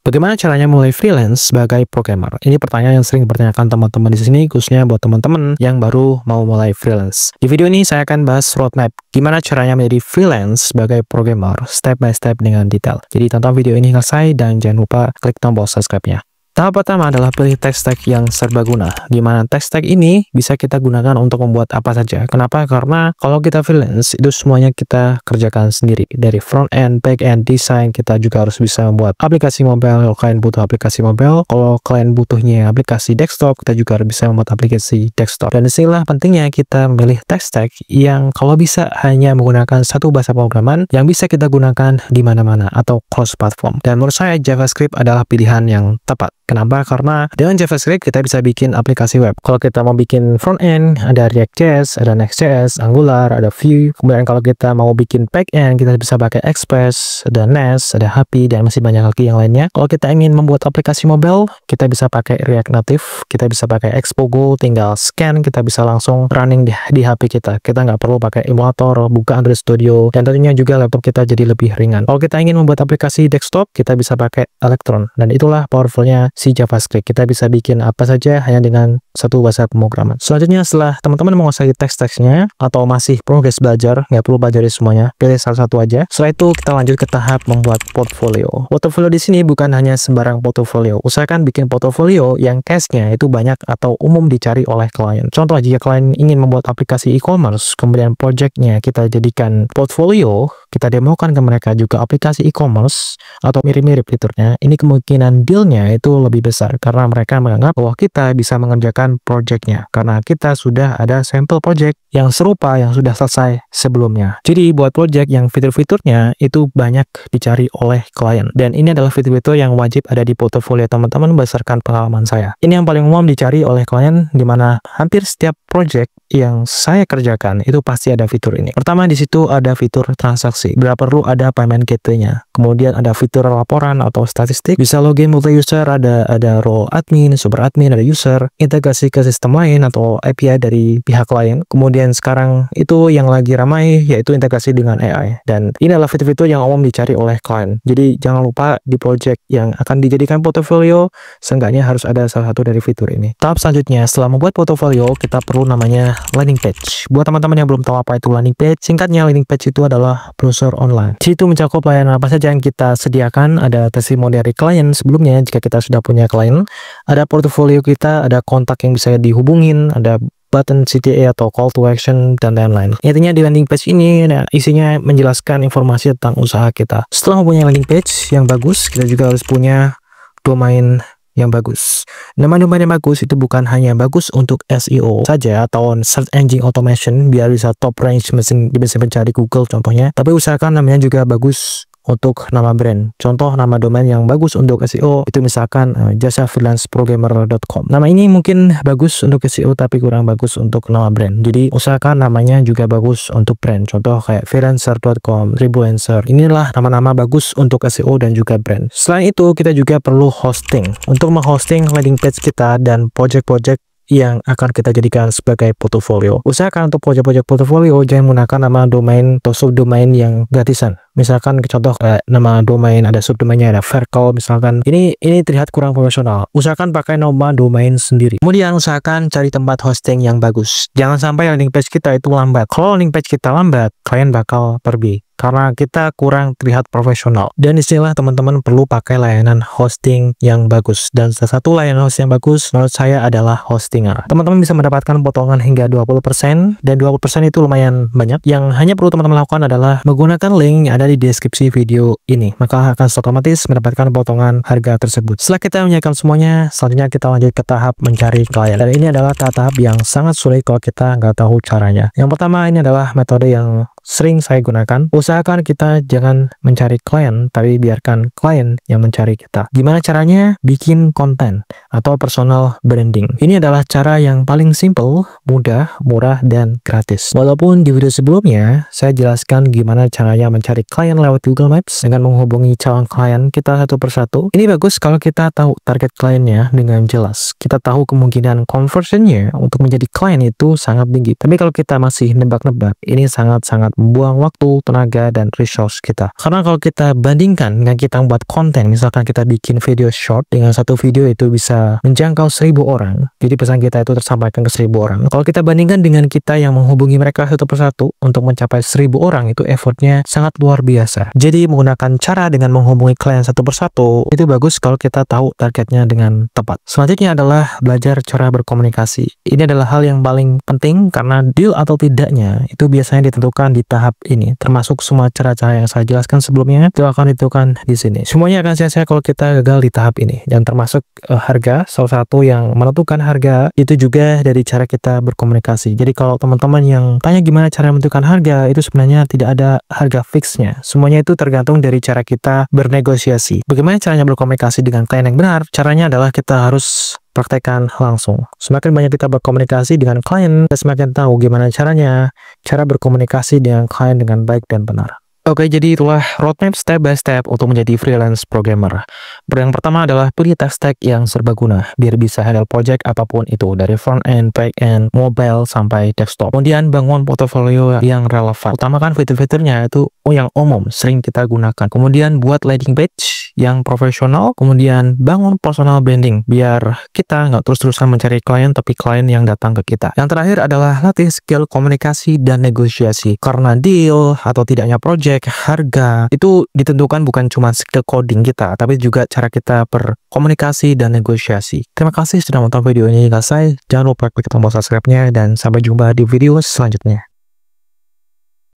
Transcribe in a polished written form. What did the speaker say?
Bagaimana caranya mulai freelance sebagai programmer? Ini pertanyaan yang sering dipertanyakan teman-teman di sini, khususnya buat teman-teman yang baru mau mulai freelance. Di video ini saya akan bahas roadmap gimana caranya menjadi freelance sebagai programmer step by step dengan detail. Jadi tonton video ini selesai dan jangan lupa klik tombol subscribe-nya. Tahap pertama adalah pilih tech stack yang serbaguna, di mana tech stack ini bisa kita gunakan untuk membuat apa saja. Kenapa? Karena kalau kita freelance, itu semuanya kita kerjakan sendiri. Dari front end, back end, design, kita juga harus bisa membuat aplikasi mobile. Kalau kalian butuh aplikasi mobile, kalau kalian butuhnya aplikasi desktop, kita juga harus bisa membuat aplikasi desktop. Dan disinilah pentingnya kita memilih tech stack yang kalau bisa hanya menggunakan satu bahasa pemrograman yang bisa kita gunakan di mana-mana atau cross platform. Dan menurut saya JavaScript adalah pilihan yang tepat. Kenapa? Karena dengan JavaScript kita bisa bikin aplikasi web. Kalau kita mau bikin front end, ada React.js, ada Next.js, Angular, ada Vue. Kemudian kalau kita mau bikin back end, kita bisa pakai Express, ada Nest, ada Happy, dan masih banyak lagi yang lainnya. Kalau kita ingin membuat aplikasi mobile, kita bisa pakai React Native, kita bisa pakai Expogo, tinggal scan, kita bisa langsung running di HP kita. Kita nggak perlu pakai emulator, buka Android Studio, dan tentunya juga laptop kita jadi lebih ringan. Kalau kita ingin membuat aplikasi desktop, kita bisa pakai Electron, dan itulah powerfulnya si JavaScript. Kita bisa bikin apa saja hanya dengan satu bahasa pemrograman. Selanjutnya, setelah teman-teman menguasai teks-teksnya atau masih progres belajar, nggak perlu belajar semuanya, pilih salah satu aja. Setelah itu kita lanjut ke tahap membuat portfolio. Portfolio di sini bukan hanya sembarang portfolio. Usahakan bikin portfolio yang case-nya itu banyak atau umum dicari oleh klien. Contoh, jika klien ingin membuat aplikasi e-commerce, kemudian project-nya kita jadikan portfolio, kita demokan ke mereka juga aplikasi e-commerce atau mirip-mirip fiturnya, ini kemungkinan deal-nya itu lebih besar karena mereka menganggap bahwa kita bisa mengerjakan project-nya karena kita sudah ada sampel project yang serupa yang sudah selesai sebelumnya. Jadi buat project yang fitur-fiturnya itu banyak dicari oleh klien, dan ini adalah fitur-fitur yang wajib ada di portofolio teman-teman berdasarkan pengalaman saya. Ini yang paling umum dicari oleh klien, di mana hampir setiap project yang saya kerjakan itu pasti ada fitur ini. Pertama, di situ ada fitur transaksi. Bila perlu ada payment gateway-nya. Kemudian ada fitur laporan atau statistik. Bisa login multi-user, ada role admin, super admin, ada user, integrasi ke sistem lain atau API dari pihak lain. Kemudian sekarang itu yang lagi ramai yaitu integrasi dengan AI. Dan ini adalah fitur-fitur yang umum dicari oleh klien. Jadi jangan lupa di project yang akan dijadikan portofolio, seenggaknya harus ada salah satu dari fitur ini. Tahap selanjutnya, setelah membuat portofolio, kita perlu namanya landing page. Buat teman-teman yang belum tahu apa itu landing page, singkatnya landing page itu adalah browser online. Di situ mencakup layanan apa saja yang kita sediakan, ada testimoni dari klien sebelumnya jika kita sudah punya klien, ada portofolio kita, ada kontak yang bisa dihubungin, ada button CTA atau call to action, dan lain-lain. Intinya di landing page ini isinya menjelaskan informasi tentang usaha kita. Setelah mempunyai landing page yang bagus, kita juga harus punya domain yang bagus. Nama domain yang bagus itu bukan hanya bagus untuk SEO saja atau search engine automation biar bisa top range mesin pencari Google contohnya, tapi usahakan namanya juga bagus untuk nama brand. Contoh nama domain yang bagus untuk SEO itu misalkan jasafreelanceprogrammer.com. Nama ini mungkin bagus untuk SEO tapi kurang bagus untuk nama brand. Jadi usahakan namanya juga bagus untuk brand. Contoh kayak freelancer.com, Tribulancer. Inilah nama-nama bagus untuk SEO dan juga brand. Selain itu kita juga perlu hosting. Untuk menghosting landing page kita dan project-project yang akan kita jadikan sebagai portofolio. Usahakan untuk project-project portofolio jangan menggunakan nama domain atau subdomain yang gratisan. Misalkan contoh nama domain ada subdomainnya ada Verkal misalkan. Ini terlihat kurang profesional. Usahakan pakai nama domain sendiri. Kemudian usahakan cari tempat hosting yang bagus. Jangan sampai landing page kita itu lambat. Kalau landing page kita lambat, klien bakal pergi karena kita kurang terlihat profesional. Dan istilah teman-teman perlu pakai layanan hosting yang bagus. Dan salah satu layanan hosting yang bagus menurut saya adalah Hostinger. Teman-teman bisa mendapatkan potongan hingga 20%, dan 20% itu lumayan banyak. Yang hanya perlu teman-teman lakukan adalah menggunakan link yang ada di deskripsi video ini. Maka akan otomatis mendapatkan potongan harga tersebut. Setelah kita menyiapkan semuanya, selanjutnya kita lanjut ke tahap mencari klien. Dan ini adalah tahap yang sangat sulit kalau kita nggak tahu caranya. Yang pertama ini adalah metode yang sering saya gunakan. Usahakan kita jangan mencari klien, tapi biarkan klien yang mencari kita. Gimana caranya? Bikin konten atau personal branding. Ini adalah cara yang paling simple, mudah, murah, dan gratis. Walaupun di video sebelumnya saya jelaskan gimana caranya mencari klien lewat Google Maps dengan menghubungi calon klien kita satu persatu. Ini bagus kalau kita tahu target kliennya dengan jelas. Kita tahu kemungkinan conversionnya untuk menjadi klien itu sangat tinggi. Tapi kalau kita masih nebak-nebak, ini sangat-sangat buang waktu, tenaga, dan resource kita. Karena kalau kita bandingkan dengan kita membuat konten, misalkan kita bikin video short, dengan satu video itu bisa menjangkau 1000 orang, jadi pesan kita itu tersampaikan ke 1000 orang. Kalau kita bandingkan dengan kita yang menghubungi mereka satu persatu untuk mencapai 1000 orang, itu effortnya sangat luar biasa. Jadi menggunakan cara dengan menghubungi klien satu persatu, itu bagus kalau kita tahu targetnya dengan tepat. Selanjutnya adalah belajar cara berkomunikasi. Ini adalah hal yang paling penting karena deal atau tidaknya itu biasanya ditentukan di tahap ini, termasuk semua cara-cara yang saya jelaskan sebelumnya itu akan ditentukan di sini. Semuanya akan sia-sia kalau kita gagal di tahap ini, dan termasuk harga. Salah satu yang menentukan harga itu juga dari cara kita berkomunikasi. Jadi kalau teman-teman yang tanya gimana cara menentukan harga, itu sebenarnya tidak ada harga fixnya. Semuanya itu tergantung dari cara kita bernegosiasi. Bagaimana caranya berkomunikasi dengan klien yang benar? Caranya adalah kita harus praktekkan langsung. Semakin banyak kita berkomunikasi dengan klien, kita semakin tahu gimana caranya cara berkomunikasi dengan klien dengan baik dan benar. Oke, jadi itulah roadmap step by step untuk menjadi freelance programmer. Yang pertama adalah pilih tech stack yang serbaguna, biar bisa handle project apapun itu, dari front end, back end, mobile, sampai desktop. Kemudian bangun portofolio yang relevan. Utamakan fitur-fiturnya itu yang umum, sering kita gunakan. Kemudian buat landing page yang profesional, kemudian bangun personal branding, biar kita nggak terus-terusan mencari klien, tapi klien yang datang ke kita. Yang terakhir adalah latih skill komunikasi dan negosiasi, karena deal atau tidaknya project, harga itu ditentukan bukan cuma skill coding kita, tapi juga cara kita berkomunikasi dan negosiasi. Terima kasih sudah menonton video ini hingga selesai. Jangan lupa klik tombol subscribe-nya dan sampai jumpa di video selanjutnya.